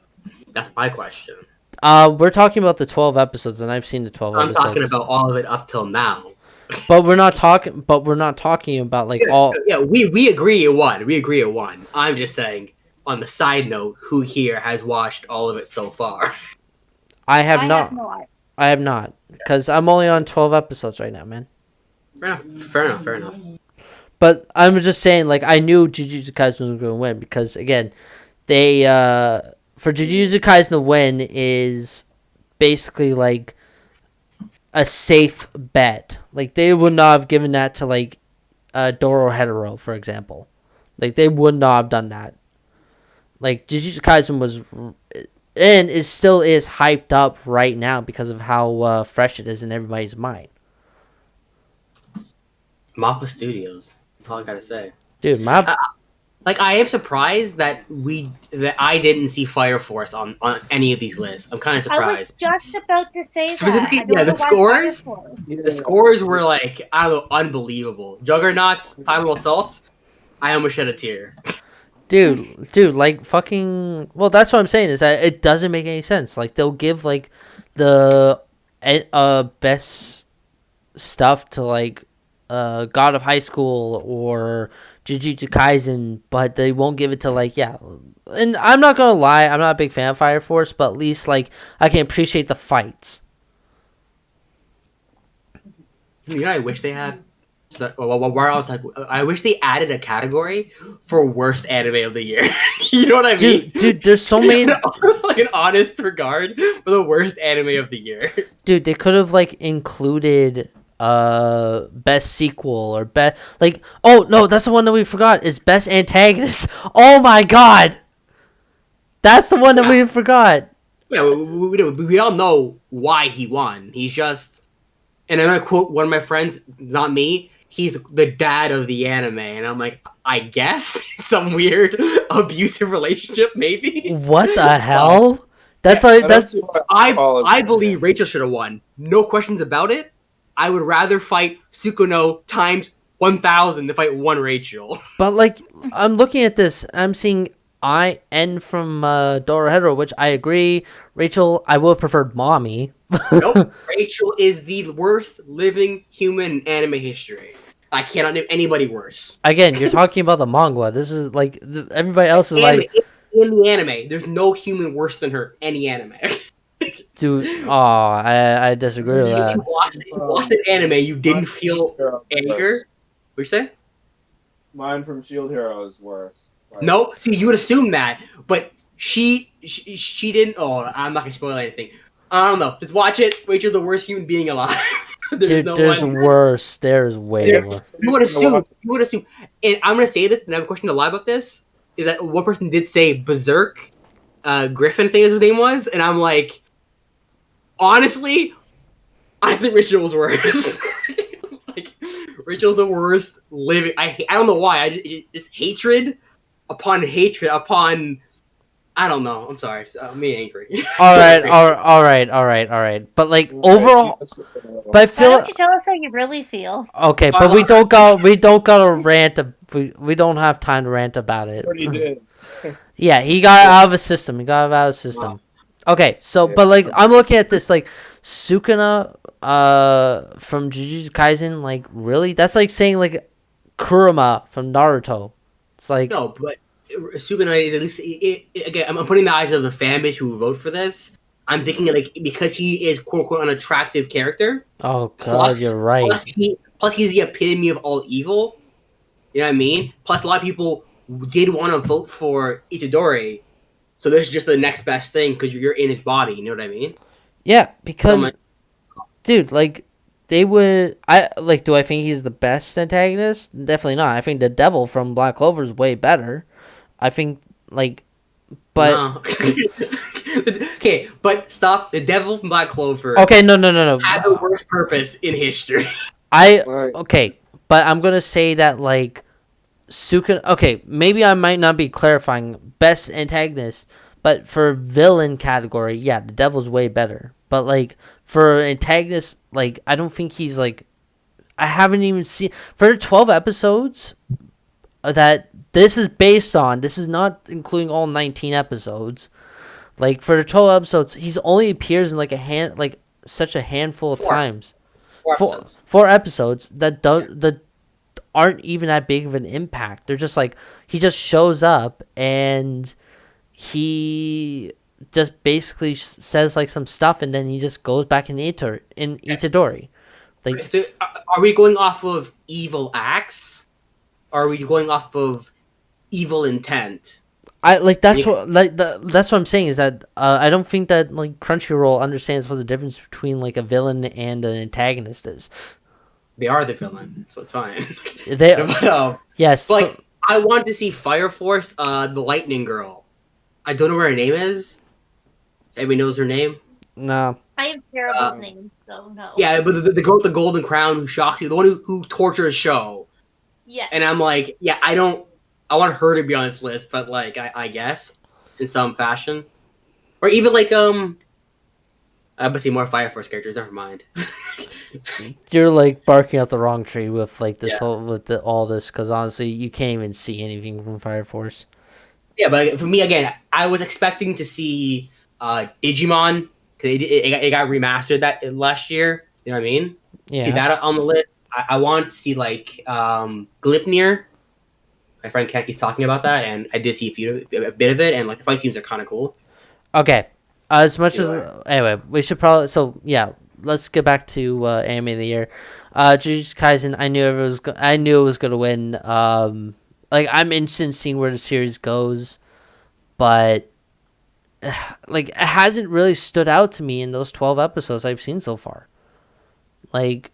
That's my question. We're talking about the 12 episodes, and I've seen the 12 I'm episodes. talking about all of it up till now. But we're not talking about like all. Yeah, we agree it won. We agree it won. I'm just saying, on the side note, who here has watched all of it so far? I have I not. have not. I have not, because I'm only on 12 episodes right now, man. Fair enough. But I'm just saying, like, I knew Jujutsu Kaisen was going to win because, again, they for Jujutsu Kaisen to win is basically like a safe bet. Like, they would not have given that to like Dorohedoro, for example. Like, they would not have done that. Like, Jujutsu Kaisen was, and it still is hyped up right now because of how fresh it is in everybody's mind. Mappa Studios. That's all I gotta say. Dude, I am surprised that I didn't see Fire Force on any of these lists. I'm kind of I was surprised. just about to say Specifically, that. I don't yeah, the know why scores. Fire Force. The scores were like, I don't know, unbelievable. Juggernaut's Final Assault. I almost shed a tear. dude, like fucking. Well, that's what I'm saying is that it doesn't make any sense. Like, they'll give like the best stuff to like God of High School or Jujutsu Kaisen, but they won't give it to like, yeah. And I'm not gonna lie, I'm not a big fan of Fire Force, but at least like I can appreciate the fights. You know, I wish they had. Where I was like, I wish they added a category for worst anime of the year. You know what I mean? Dude, there's so many. Like an honest regard for the worst anime of the year. Dude, they could have like included best sequel or best like, oh no, that's the one that we forgot is best antagonist. Oh my god, that's the one that we forgot. Yeah, we all know why he won. He's just, and I'm gonna quote one of my friends, not me. He's the dad of the anime, and I'm like, I guess some weird abusive relationship, maybe. What the hell? That's like that's. I believe Rachel should have won. No questions about it. I would rather fight Sukuno times 1,000 to fight one Rachel. But like, I'm looking at this. I'm seeing IN from Dorohedoro, which I agree. Rachel, I would have preferred Mommy. Nope. Rachel is the worst living human in anime history. I cannot name anybody worse. Again, you're talking about the manga. This is like everybody else is like in the anime. There's no human worse than her. Any anime. Dude, I disagree with that. If you watched an anime, you didn't feel anger. What you say? Mine from Shield Hero is worse. Like, No, see, you would assume that, but she didn't. Oh, I'm not gonna spoil anything. I don't know. Just watch it. Rachel's the worst human being alive. Dude, there's worse. There's way worse. You would assume. You would assume. And I'm gonna say this, and I have a question to lie about this. Is that one person did say Berserk, Griffin, I think his name was, and I'm like, honestly, I think Rachel was worse. Like, Rachel's the worst living. I don't know why. Just hatred upon hatred upon. I don't know. I'm sorry. Me angry. All right. But like overall, but I Why feel don't you tell us how you really feel? okay. But we don't got to rant. We don't have time to rant about it. What he did. Yeah, he got out of his system. Okay, so but like I'm looking at this like Sukuna from Jujutsu Kaisen, like really? That's like saying like Kurama from Naruto. It's like No, but Sugano is at least again. I'm putting the eyes of the fan base who vote for this. I'm thinking like because he is quote unquote an attractive character. Oh God, Plus, you're right. plus he's the epitome of all evil. You know what I mean? Plus, a lot of people did want to vote for Itadori, so this is just the next best thing because you're in his body. You know what I mean? Yeah, So because dude, like they would. I like. Do I think he's the best antagonist? Definitely not. I think the devil from Black Clover is way better. I think like, but no. Okay, but stop. The devil from Black Clover okay, no. had the worst purpose in history. Like, Okay, but I'm gonna say that like Sukan. Okay, maybe I might not be clarifying best antagonist, but for villain category, yeah, the devil's way better. But like for antagonist, like I don't think he's like. I haven't even seen for the 12 episodes that this is based on. This is not including all 19 episodes. Like for the 12 episodes, he's only appears in like such a handful of times. Four episodes that don't that aren't even that big of an impact. They're just like he just shows up and he just basically says like some stuff and then he just goes back in Itadori. Like, So, are we going off of evil acts? Or are we going off of evil intent? I like that's that's what I'm saying is that I don't think that like Crunchyroll understands what the difference between like a villain and an antagonist is. They are the villain, so it's fine. They But, yes, but, like I want to see Fire Force, the Lightning Girl. I don't know what her name is. Everybody knows her name. no. I have terrible names, so no. Yeah, but the girl with the golden crown who shocked you, the one who tortures Show. Yeah. And I'm like, yeah, I want her to be on this list, but like, I guess in some fashion, or even like I must see more Fire Force characters. Never mind. You're like barking up the wrong tree with like this Yeah. whole with all this because honestly you can't even see anything from Fire Force. Yeah, but for me again, I was expecting to see Digimon because it got remastered that last year. You know what I mean? Yeah. See that on the list. I want to see like Glipnir. My friend Kenki's talking about that, and I did see a bit of it, and like the fight scenes are kind of cool. Okay. As much as Yeah. anyway, we should probably yeah. Let's get back to anime of the year. Jujutsu Kaisen. I knew it was gonna win. Like I'm interested in seeing where the series goes, but like it hasn't really stood out to me in those 12 episodes I've seen so far. Like,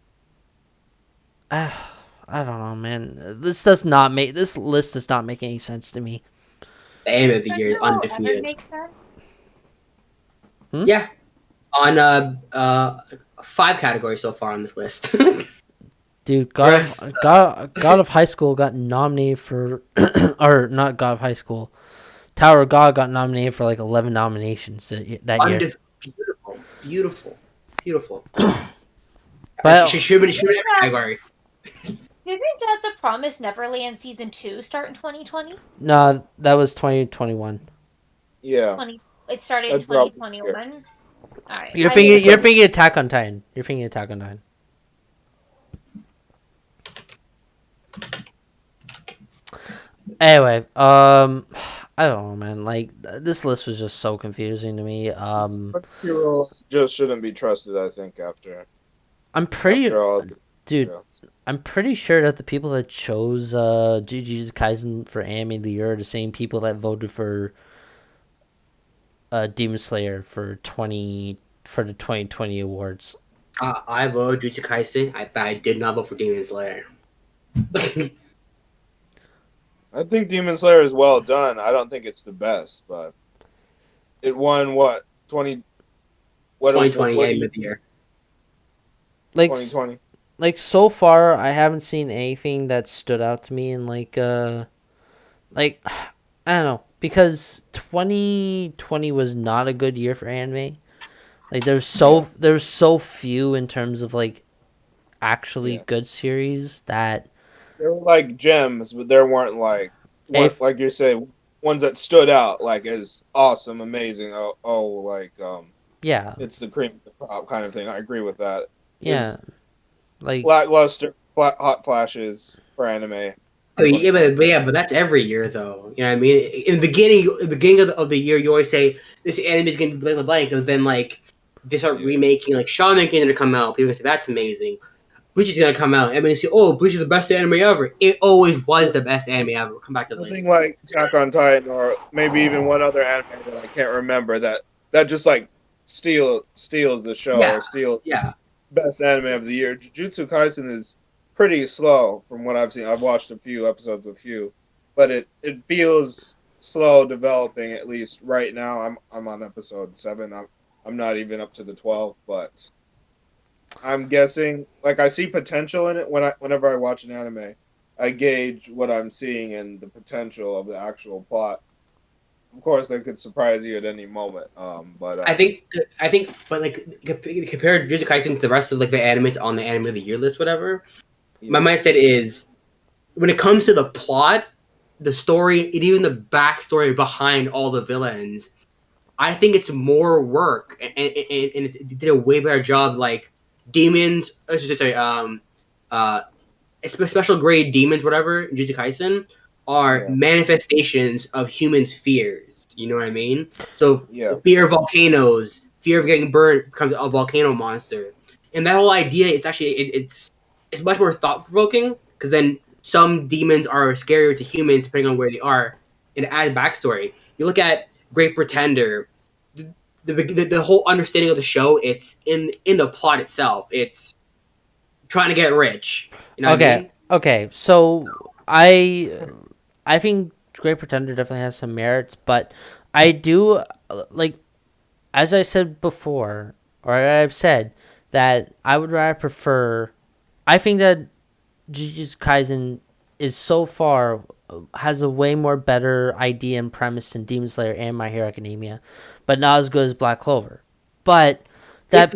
I don't know, man. This list does not make any sense to me. The anime of the year is Crunchyroll ever undefeated. make sense? Yeah, on 5 categories so far on this list. Dude, Rest- God of High School got nominated for, or not God of High School, Tower of God got nominated for like 11 nominations that year. Beautiful. But She should have been in every category. Didn't The Promised Neverland season 2 start in 2020? no, that was 2021. yeah. It started in That's probably 2021. All right. You're thinking Attack on Titan. You're thinking Attack on Titan. Anyway, I don't know, man. Like this list was just so confusing to me. Crunchyroll just shouldn't be trusted. I think after I'm all, dude. yeah. I'm pretty sure that the people that chose Jujutsu Kaisen for anime of the year are the same people that voted for Demon Slayer for the 2020 awards. I voted Jujutsu Kaisen. I did not vote for Demon Slayer. I think Demon Slayer is well done. I don't think it's the best, but it won what 2020 anime of the year. Like 2020. like so far I haven't seen anything that stood out to me in like I don't know, because 2020 was not a good year for anime. Like there's so few in terms of like actually good series that There were like gems, but there weren't like like you say ones that stood out like as awesome, amazing. Like yeah, it's the cream of the crop kind of thing. I agree with that. yeah, like Lackluster, hot flashes for anime. But that's every year though. You know what I mean? In the beginning of the year, you always say this anime is going to be blank, blank, blank, and then like they start remaking like Shaman King to come out. People can say that's amazing. Bleach is gonna come out. Everybody say, "Oh, Bleach is the best anime ever." It always was the best anime ever. We'll come back to this Something later. like Attack on Titan, or maybe even one other anime that I can't remember that just like steals the show Yeah, or steals yeah. best anime of the year. Jujutsu Kaisen is pretty slow from what I've seen. I've watched a few episodes with you, but it feels slow developing, at least right now. I'm on episode 7. I'm not even up to the 12, but I'm guessing like I see potential in it whenever I watch an anime. I gauge what I'm seeing and the potential of the actual plot. Of course, they could surprise you at any moment. But like compared Jujutsu Kaisen to the rest of like the animes on the anime of the year list, whatever. Yeah, My mindset is when it comes to the plot, the story, and even the backstory behind all the villains. I think it's more work, and it did a way better job. Like demons, sorry, uh, special grade demons, whatever, in Jujutsu Kaisen, are yeah, manifestations of humans' fears. You know what I mean? So, yeah, fear of volcanoes, fear of getting burned becomes a volcano monster, and that whole idea is actually it's much more thought provoking because then some demons are scarier to humans depending on where they are, and it adds backstory. You look at Great Pretender. The whole understanding of the show, it's in the plot itself. It's trying to get rich. You know what I Okay, mean? okay. So I think Great Pretender definitely has some merits, but I do like as I said before, or I've said that I would rather prefer. I think that Jujutsu Kaisen is so far has a way more better idea and premise than Demon Slayer and My Hero Academia, but not as good as Black Clover. But that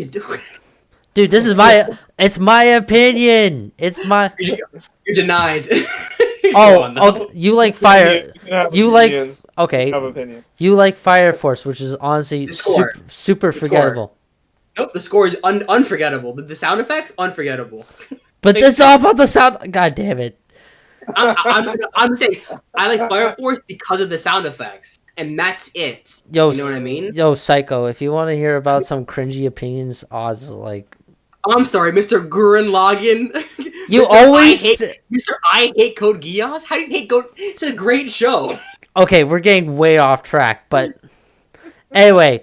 dude, this is my it's my opinion. It's my You're denied. Go oh, on okay. though. You like fire. opinions. You can have You like opinions. You can okay. have opinions. You like Fire Force, which is honestly The score. super The score. forgettable. Nope. The score is unforgettable. The sound effects unforgettable. But Like, this is all about the sound. God damn it. I'm saying I like Fire Force because of the sound effects, and that's it. Yo, You know what I mean? yo, Psycho. If you want to hear about some cringy opinions, Oz is like I'm sorry, Mr. Gurren Lagann. you Mr. always. Mr. I hate Code Geass. How do you hate Code? It's a great show. Okay, we're getting way off track, but anyway,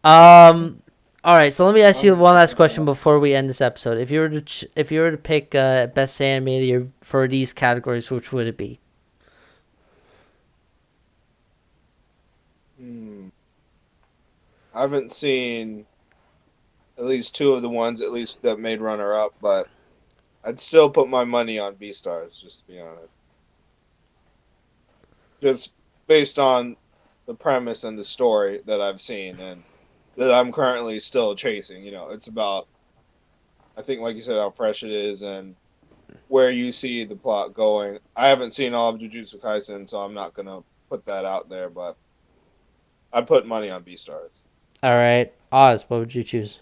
all right. So let me ask you one last question before we end this episode. If you were to pick best anime of the year for these categories, which would it be? I haven't seen at least 2 of the ones at least that made runner up, but I'd still put my money on Beastars, just to be honest. Just based on the premise and the story that I've seen and that I'm currently still chasing. It's about, I think, like you said, how fresh it is and where you see the plot going. I haven't seen all of Jujutsu Kaisen, so I'm not going to put that out there, but I put money on Beastars. All right, Oz, what would you choose?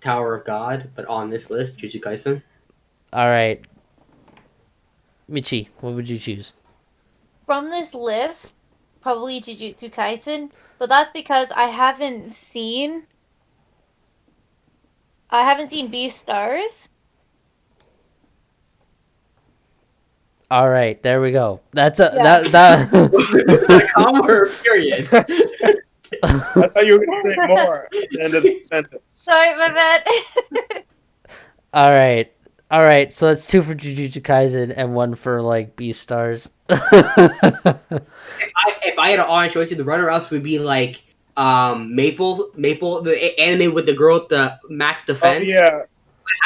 Tower of God, but on this list, Jujutsu Kaisen. All right, Michi, what would you choose? From this list, probably Jujutsu Kaisen, but that's because I haven't seen Beastars. All right, there we go. That's a Yeah. that. Comma or period. I thought you were going to say more at the end of the sentence. Sorry, my bad. All right. All right, so that's 2 for Jujutsu Kaisen and 1 for like Beastars. If I had an honest choice, the runner-ups would be like Maple, the anime with the girl with the max Oh, defense. yeah.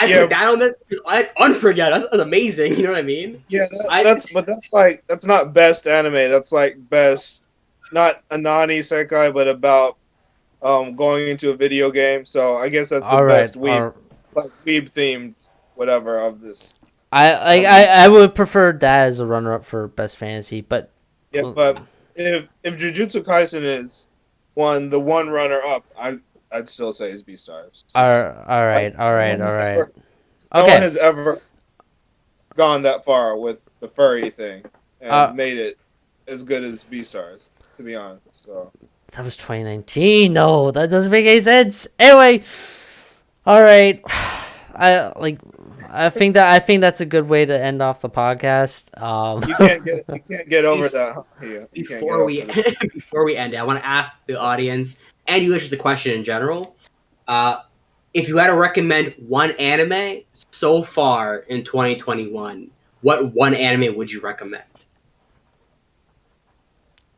I Yeah. put that on it. I unforgettable. That's amazing. You know what I mean? Yeah, that's not best anime. That's like best, not Anani Sekai, but about going into a video game. So I guess that's the All right. best weeb themed whatever of this. I would prefer that as a runner up for best fantasy, but Yeah, but if Jujutsu Kaisen is the one runner up, I'd still say is Beastars. all right. No one Okay. has ever gone that far with the furry thing Uh, and made it as good as Beastars, to be honest. So that was 2019. No, that doesn't make any sense. Anyway, all right. I think that's a good way to end off the podcast. you can't get over that. Huh? Yeah, you can't get Before over we that. before we end it, I want to ask the audience and you listeners the question in general. If you had to recommend one anime so far in 2021, what one anime would you recommend?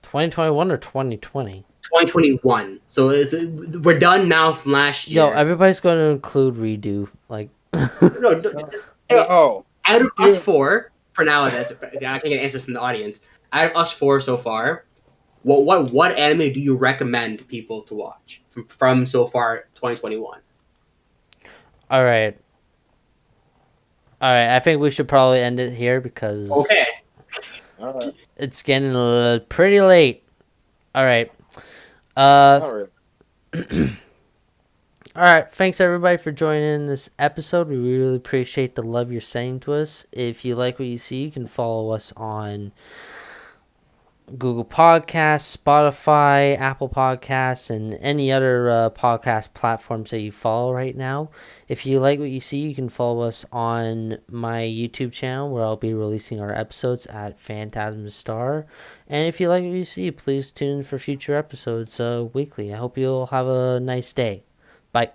2021 or 2020? 2021. So we're done now from last Yo, year. everybody's going to include redo. Like, No, No, out of us Dude. four, for now, that's I can't get answers from the audience. Out of us four so far, what anime do you recommend people to watch from so far 2021? all right. All right, I think we should probably end it here because Okay. all right, it's getting pretty late. All right. not really. All right. Thanks everybody for joining this episode. We really appreciate the love you're sending to us. If you like what you see, you can follow us on Google Podcasts, Spotify, Apple Podcasts, and any other podcast platforms that you follow right now. If you like what you see, you can follow us on my YouTube channel where I'll be releasing our episodes at Phantasm Star. And if you like what you see, please tune in for future episodes weekly. I hope you'll have a nice day. Bye.